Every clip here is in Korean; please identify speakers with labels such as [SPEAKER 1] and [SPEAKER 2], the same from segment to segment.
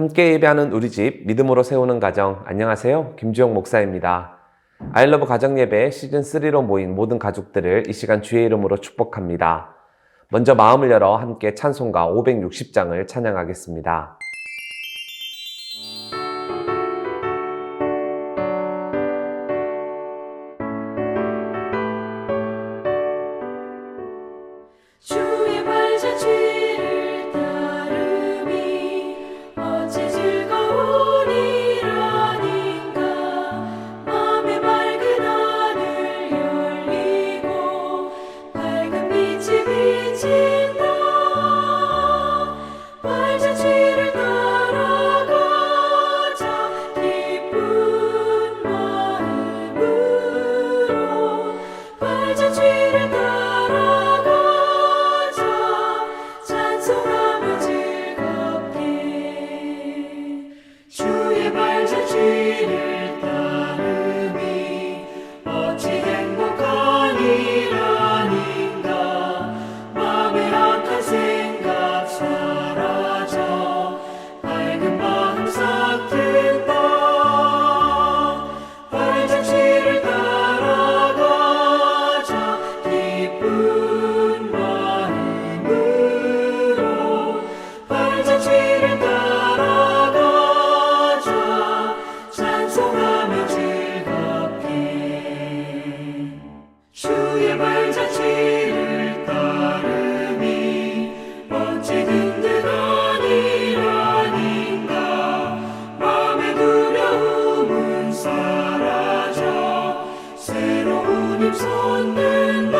[SPEAKER 1] 함께 예배하는 우리 집 믿음으로 세우는 가정, 안녕하세요. 김주영 목사입니다. 아이러브 가정예배 시즌3로 모인 모든 가족들을 이 시간 주의 이름으로 축복합니다. 먼저 마음을 열어 함께 찬송가 560장을 찬양하겠습니다.
[SPEAKER 2] 주의 발자취를 따름이 어찌 즐거우리라닌가. 맘에 맑은 하늘 열리고 밝은 빛이 비친다. 발자취를 따라가자 기쁜 마음으로. 발자취를 찬송하며 즐겁게 주의 발자취를 따름이 어찌 행복한 일 아닌가. 맘에 악한 생각 사라져 밝은 마음 싹 튼다. 발자취를 따라가자 기쁜 마음으로. 발자취를 따라가자 찬송하며 즐겁게 주의 발자취를 따름이 어찌 든든한 일 아닌가. 맘의 두려움은 사라져 새로운 힘 솟는다.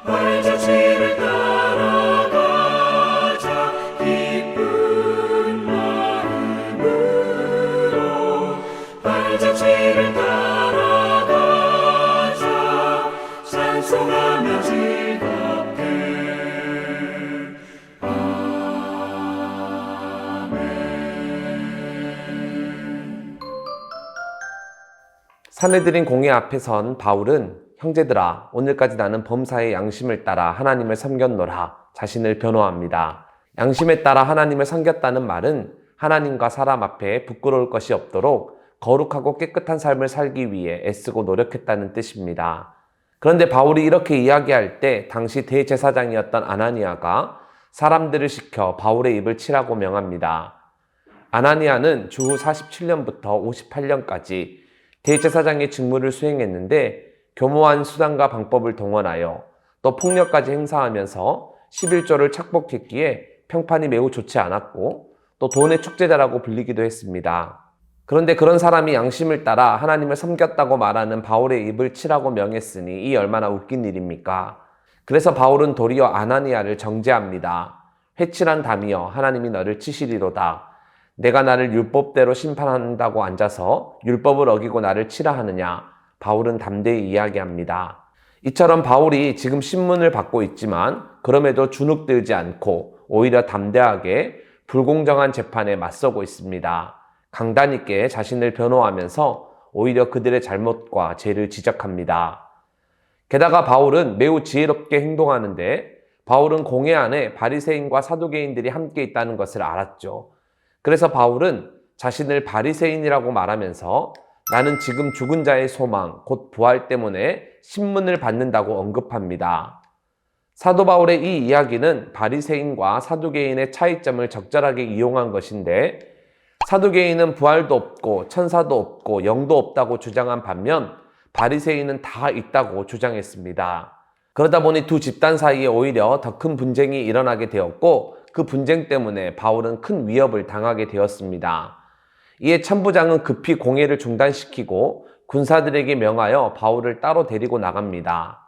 [SPEAKER 2] 발자취를 따라가자 기쁜 마음으로. 발자취를 따라가자 찬송하며 즐겁게. 아멘.
[SPEAKER 1] 산헤드린 공회 앞에 선 바울은 형제들아, 오늘까지 나는 범사의 양심을 따라 하나님을 섬겼노라 자신을 변호합니다. 양심에 따라 하나님을 섬겼다는 말은 하나님과 사람 앞에 부끄러울 것이 없도록 거룩하고 깨끗한 삶을 살기 위해 애쓰고 노력했다는 뜻입니다. 그런데 바울이 이렇게 이야기할 때 당시 대제사장이었던 아나니아가 사람들을 시켜 바울의 입을 치라고 명합니다. 아나니아는 주후 47년부터 58년까지 대제사장의 직무를 수행했는데 교모한 수단과 방법을 동원하여 또 폭력까지 행사하면서 11조를 착복했기에 평판이 매우 좋지 않았고 또 돈의 축제자라고 불리기도 했습니다. 그런데 그런 사람이 양심을 따라 하나님을 섬겼다고 말하는 바울의 입을 치라고 명했으니 이 얼마나 웃긴 일입니까? 그래서 바울은 도리어 아나니아를 정죄합니다. 회칠한 담이여, 하나님이 너를 치시리로다. 내가 나를 율법대로 심판한다고 앉아서 율법을 어기고 나를 치라 하느냐? 바울은 담대히 이야기합니다. 이처럼 바울이 지금 신문을 받고 있지만 그럼에도 주눅들지 않고 오히려 담대하게 불공정한 재판에 맞서고 있습니다. 강단 있게 자신을 변호하면서 오히려 그들의 잘못과 죄를 지적합니다. 게다가 바울은 매우 지혜롭게 행동하는데 바울은 공회 안에 바리새인과 사두개인들이 함께 있다는 것을 알았죠. 그래서 바울은 자신을 바리새인이라고 말하면서 나는 지금 죽은 자의 소망, 곧 부활 때문에 신문을 받는다고 언급합니다. 사도 바울의 이 이야기는 바리새인과 사두개인의 차이점을 적절하게 이용한 것인데 사두개인은 부활도 없고 천사도 없고 영도 없다고 주장한 반면 바리새인은 다 있다고 주장했습니다. 그러다 보니 두 집단 사이에 오히려 더 큰 분쟁이 일어나게 되었고 그 분쟁 때문에 바울은 큰 위협을 당하게 되었습니다. 이에 천부장은 급히 공회를 중단시키고 군사들에게 명하여 바울을 따로 데리고 나갑니다.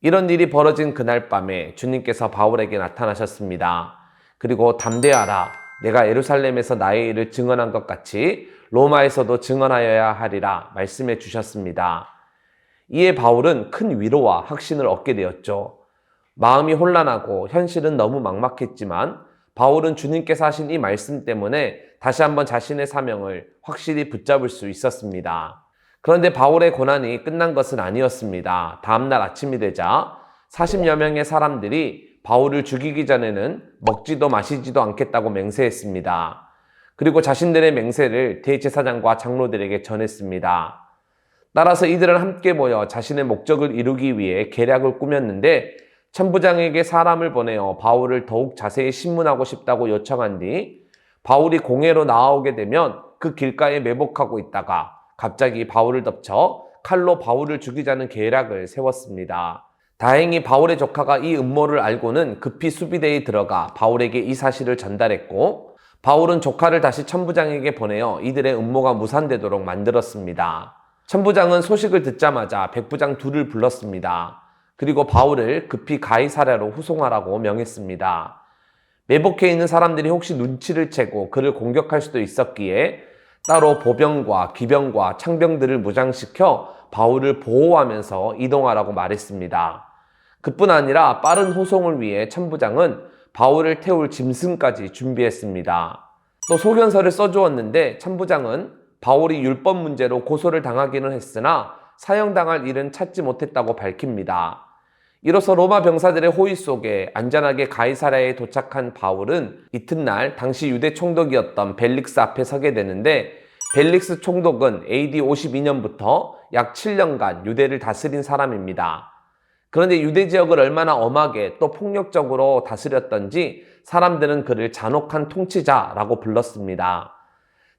[SPEAKER 1] 이런 일이 벌어진 그날 밤에 주님께서 바울에게 나타나셨습니다. 그리고 담대하라. 내가 예루살렘에서 나의 일을 증언한 것 같이 로마에서도 증언하여야 하리라 말씀해 주셨습니다. 이에 바울은 큰 위로와 확신을 얻게 되었죠. 마음이 혼란하고 현실은 너무 막막했지만 바울은 주님께서 하신 이 말씀 때문에 다시 한번 자신의 사명을 확실히 붙잡을 수 있었습니다. 그런데 바울의 고난이 끝난 것은 아니었습니다. 다음날 아침이 되자 40여 명의 사람들이 바울을 죽이기 전에는 먹지도 마시지도 않겠다고 맹세했습니다. 그리고 자신들의 맹세를 대제사장과 장로들에게 전했습니다. 따라서 이들은 함께 모여 자신의 목적을 이루기 위해 계략을 꾸몄는데 천부장에게 사람을 보내어 바울을 더욱 자세히 신문하고 싶다고 요청한 뒤 바울이 공회로 나오게 되면 그 길가에 매복하고 있다가 갑자기 바울을 덮쳐 칼로 바울을 죽이자는 계략을 세웠습니다. 다행히 바울의 조카가 이 음모를 알고는 급히 수비대에 들어가 바울에게 이 사실을 전달했고 바울은 조카를 다시 천부장에게 보내어 이들의 음모가 무산되도록 만들었습니다. 천부장은 소식을 듣자마자 백부장 둘을 불렀습니다. 그리고 바울을 급히 가이사랴로 후송하라고 명했습니다. 매복해 있는 사람들이 혹시 눈치를 채고 그를 공격할 수도 있었기에 따로 보병과 기병과 창병들을 무장시켜 바울을 보호하면서 이동하라고 말했습니다. 그뿐 아니라 빠른 호송을 위해 천부장은 바울을 태울 짐승까지 준비했습니다. 또 소견서를 써주었는데 천부장은 바울이 율법 문제로 고소를 당하기는 했으나 사형당할 일은 찾지 못했다고 밝힙니다. 이로써 로마 병사들의 호의 속에 안전하게 가이사랴에 도착한 바울은 이튿날 당시 유대 총독이었던 벨릭스 앞에 서게 되는데 벨릭스 총독은 AD 52년부터 약 7년간 유대를 다스린 사람입니다. 그런데 유대 지역을 얼마나 엄하게 또 폭력적으로 다스렸던지 사람들은 그를 잔혹한 통치자라고 불렀습니다.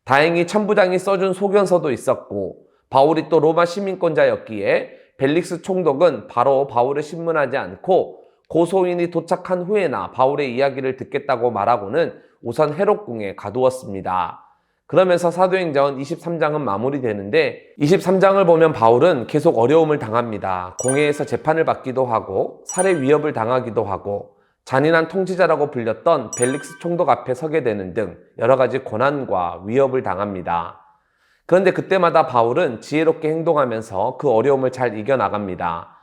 [SPEAKER 1] 다행히 천부장이 써준 소견서도 있었고 바울이 또 로마 시민권자였기에 벨릭스 총독은 바로 바울을 신문하지 않고 고소인이 도착한 후에나 바울의 이야기를 듣겠다고 말하고는 우선 헤롯궁에 가두었습니다. 그러면서 사도행전 23장은 마무리되는데 23장을 보면 바울은 계속 어려움을 당합니다. 공회에서 재판을 받기도 하고 살해 위협을 당하기도 하고 잔인한 통치자라고 불렸던 벨릭스 총독 앞에 서게 되는 등 여러 가지 고난과 위협을 당합니다. 그런데 그때마다 바울은 지혜롭게 행동하면서 그 어려움을 잘 이겨나갑니다.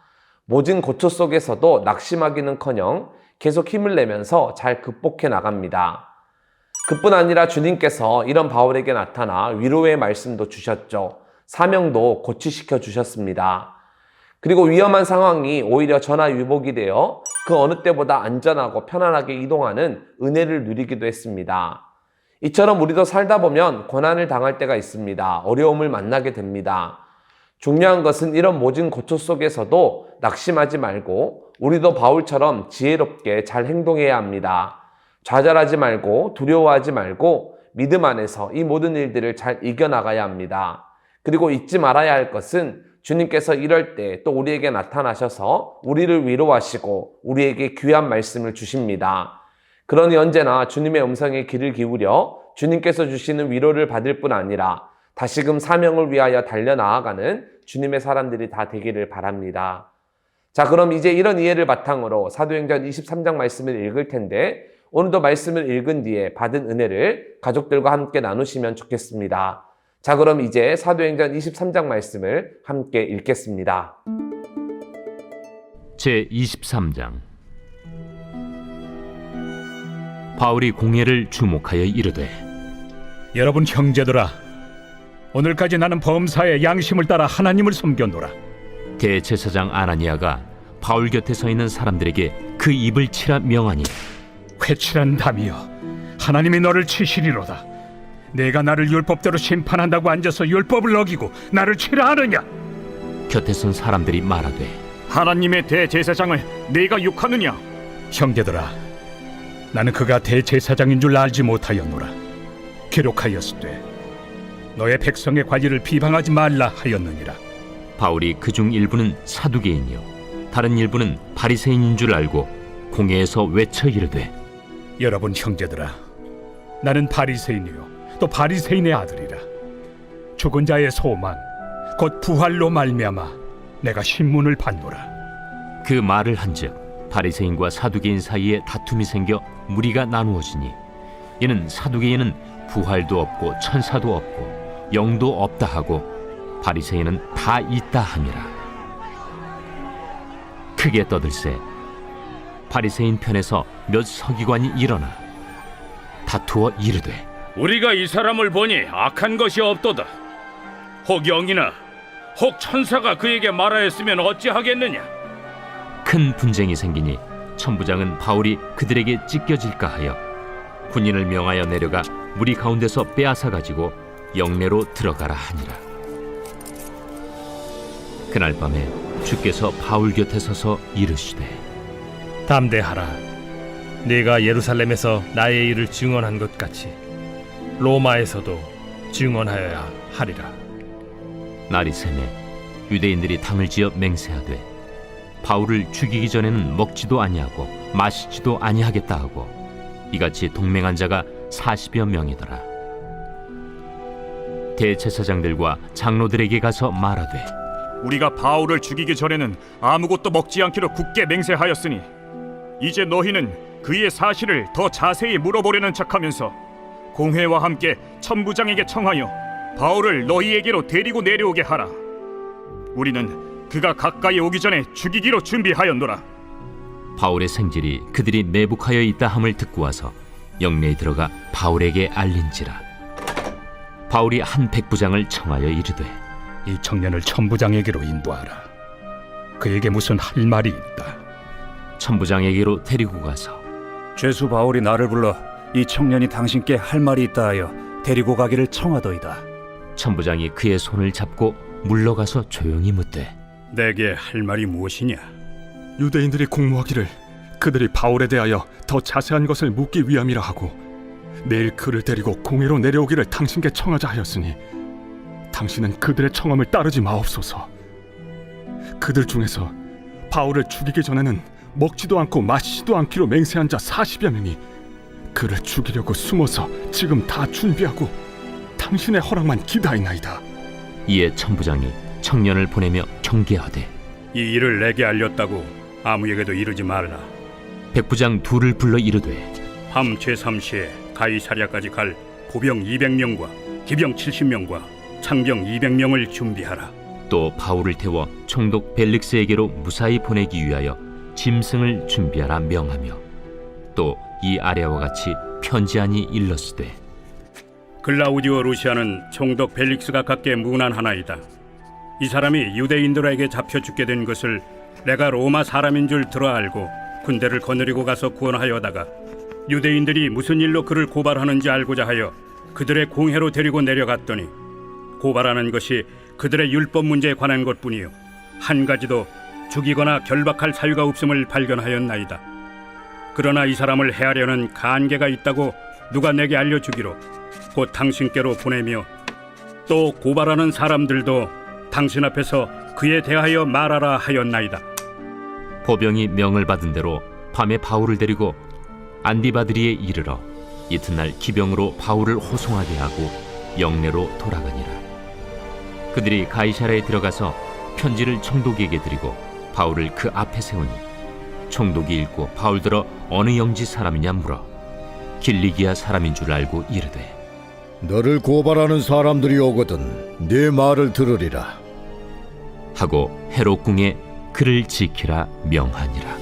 [SPEAKER 1] 모진 고초 속에서도 낙심하기는커녕 계속 힘을 내면서 잘 극복해 나갑니다. 그뿐 아니라 주님께서 이런 바울에게 나타나 위로의 말씀도 주셨죠. 사명도 고취시켜 주셨습니다. 그리고 위험한 상황이 오히려 전화위복이 되어 그 어느 때보다 안전하고 편안하게 이동하는 은혜를 누리기도 했습니다. 이처럼 우리도 살다 보면 고난을 당할 때가 있습니다. 어려움을 만나게 됩니다. 중요한 것은 이런 모진 고초 속에서도 낙심하지 말고 우리도 바울처럼 지혜롭게 잘 행동해야 합니다. 좌절하지 말고 두려워하지 말고 믿음 안에서 이 모든 일들을 잘 이겨나가야 합니다. 그리고 잊지 말아야 할 것은 주님께서 이럴 때 또 우리에게 나타나셔서 우리를 위로하시고 우리에게 귀한 말씀을 주십니다. 그러니 언제나 주님의 음성에 귀를 기울여 주님께서 주시는 위로를 받을 뿐 아니라 다시금 사명을 위하여 달려나아가는 주님의 사람들이 다 되기를 바랍니다. 자, 그럼 이제 이런 이해를 바탕으로 사도행전 23장 말씀을 읽을 텐데 오늘도 말씀을 읽은 뒤에 받은 은혜를 가족들과 함께 나누시면 좋겠습니다. 자, 그럼 이제 사도행전 23장 말씀을 함께 읽겠습니다.
[SPEAKER 3] 제23장 바울이 공회를 주목하여 이르되
[SPEAKER 4] 여러분 형제들아, 오늘까지 나는 범사에 양심을 따라 하나님을 섬겼노라.
[SPEAKER 3] 대제사장 아나니아가 바울 곁에 서 있는 사람들에게 그 입을 치라 명하니
[SPEAKER 4] 회칠한 담이여, 하나님이 너를 치시리로다. 내가 나를 율법대로 심판한다고 앉아서 율법을 어기고 나를 치라 하느냐?
[SPEAKER 3] 곁에 선 사람들이 말하되
[SPEAKER 4] 하나님의 대제사장을 네가 욕하느냐? 형제들아, 나는 그가 대제사장인 줄 알지 못하였노라. 기록하였으되 너의 백성의 관리를 비방하지 말라 하였느니라.
[SPEAKER 3] 바울이 그중 일부는 사두개인이요 다른 일부는 바리새인인 줄 알고 공회에서 외쳐 이르되
[SPEAKER 4] 여러분 형제들아, 나는 바리새인이요 또 바리새인의 아들이라. 죽은 자의 소망 곧 부활로 말미암아 내가 신문을 받노라.
[SPEAKER 3] 그 말을 한즉 바리새인과 사두개인 사이에 다툼이 생겨 무리가 나누어지니 이는 사두개인은 부활도 없고 천사도 없고 영도 없다 하고 바리새인은 다 있다 함이라. 크게 떠들세 바리새인 편에서 몇 서기관이 일어나 다투어 이르되
[SPEAKER 5] 우리가 이 사람을 보니 악한 것이 없도다. 혹 영이나 혹 천사가 그에게 말하였으면 어찌하겠느냐?
[SPEAKER 3] 큰 분쟁이 생기니 천부장은 바울이 그들에게 찢겨질까 하여 군인을 명하여 내려가 무리 가운데서 빼앗아 가지고 영내로 들어가라 하니라. 그날 밤에 주께서 바울 곁에 서서 이르시되
[SPEAKER 6] 담대하라. 네가 예루살렘에서 나의 일을 증언한 것 같이 로마에서도 증언하여야 하리라.
[SPEAKER 3] 날이 새매 유대인들이 당을 지어 맹세하되 바울을 죽이기 전에는 먹지도 아니하고 마시지도 아니하겠다 하고 이같이 동맹한 자가 40여 명이더라. 대제사장들과 장로들에게 가서 말하되
[SPEAKER 7] 우리가 바울을 죽이기 전에는 아무것도 먹지 않기로 굳게 맹세하였으니 이제 너희는 그의 사실을 더 자세히 물어보려는 척하면서 공회와 함께 천부장에게 청하여 바울을 너희에게로 데리고 내려오게 하라. 우리는 그가 가까이 오기 전에 죽이기로 준비하였노라.
[SPEAKER 3] 바울의 생질이 그들이 매복하여 있다 함을 듣고 와서 영내에 들어가 바울에게 알린지라. 바울이 한 백부장을 청하여 이르되
[SPEAKER 4] 이 청년을 천부장에게로 인도하라. 그에게 무슨 할 말이 있다.
[SPEAKER 3] 천부장에게로 데리고 가서
[SPEAKER 8] 죄수 바울이 나를 불러 이 청년이 당신께 할 말이 있다 하여 데리고 가기를 청하더이다.
[SPEAKER 3] 천부장이 그의 손을 잡고 물러가서 조용히 묻되
[SPEAKER 7] 내게 할 말이 무엇이냐?
[SPEAKER 9] 유대인들이 공모하기를 그들이 바울에 대하여 더 자세한 것을 묻기 위함이라 하고 내일 그를 데리고 공회로 내려오기를 당신께 청하자 하였으니 당신은 그들의 청함을 따르지 마옵소서. 그들 중에서 바울을 죽이기 전에는 먹지도 않고 마시지도 않기로 맹세한 자 40여 명이 그를 죽이려고 숨어서 지금 다 준비하고 당신의 허락만 기다리나이다.
[SPEAKER 3] 이에 천부장이 청년을 보내며 경계하되
[SPEAKER 7] 이 일을 내게 알렸다고 아무에게도 이르지 말라.
[SPEAKER 3] 백부장 둘을 불러 이르되
[SPEAKER 7] 밤 제3시에 가이사랴까지 갈 보병 200명과 기병 70명과 창병 200명을 준비하라.
[SPEAKER 3] 또 바울을 태워 총독 벨릭스에게로 무사히 보내기 위하여 짐승을 준비하라 명하며 또 이 아래와 같이 편지하니 일렀으되
[SPEAKER 7] 글라우디오 루시아는 총독 벨릭스가 갖게 문안하나이다. 이 사람이 유대인들에게 잡혀 죽게 된 것을 내가 로마 사람인 줄 들어 알고 군대를 거느리고 가서 구원하여다가 유대인들이 무슨 일로 그를 고발하는지 알고자 하여 그들의 공회로 데리고 내려갔더니 고발하는 것이 그들의 율법 문제에 관한 것뿐이요 한 가지도 죽이거나 결박할 사유가 없음을 발견하였나이다. 그러나 이 사람을 해하려는 간계가 있다고 누가 내게 알려주기로 곧 당신께로 보내며 또 고발하는 사람들도 당신 앞에서 그에 대하여 말하라 하였나이다.
[SPEAKER 3] 보병이 명을 받은 대로 밤에 바울을 데리고 안디바드리에 이르러 이튿날 기병으로 바울을 호송하게 하고 영내로 돌아가니라. 그들이 가이사랴에 들어가서 편지를 총독에게 드리고 바울을 그 앞에 세우니 총독이 읽고 바울더러 어느 영지 사람이냐 물어 길리기아 사람인 줄 알고 이르되
[SPEAKER 10] 너를 고발하는 사람들이 오거든 네 말을 들으리라
[SPEAKER 3] 하고 헤롯 궁에 그를 지키라 명하니라.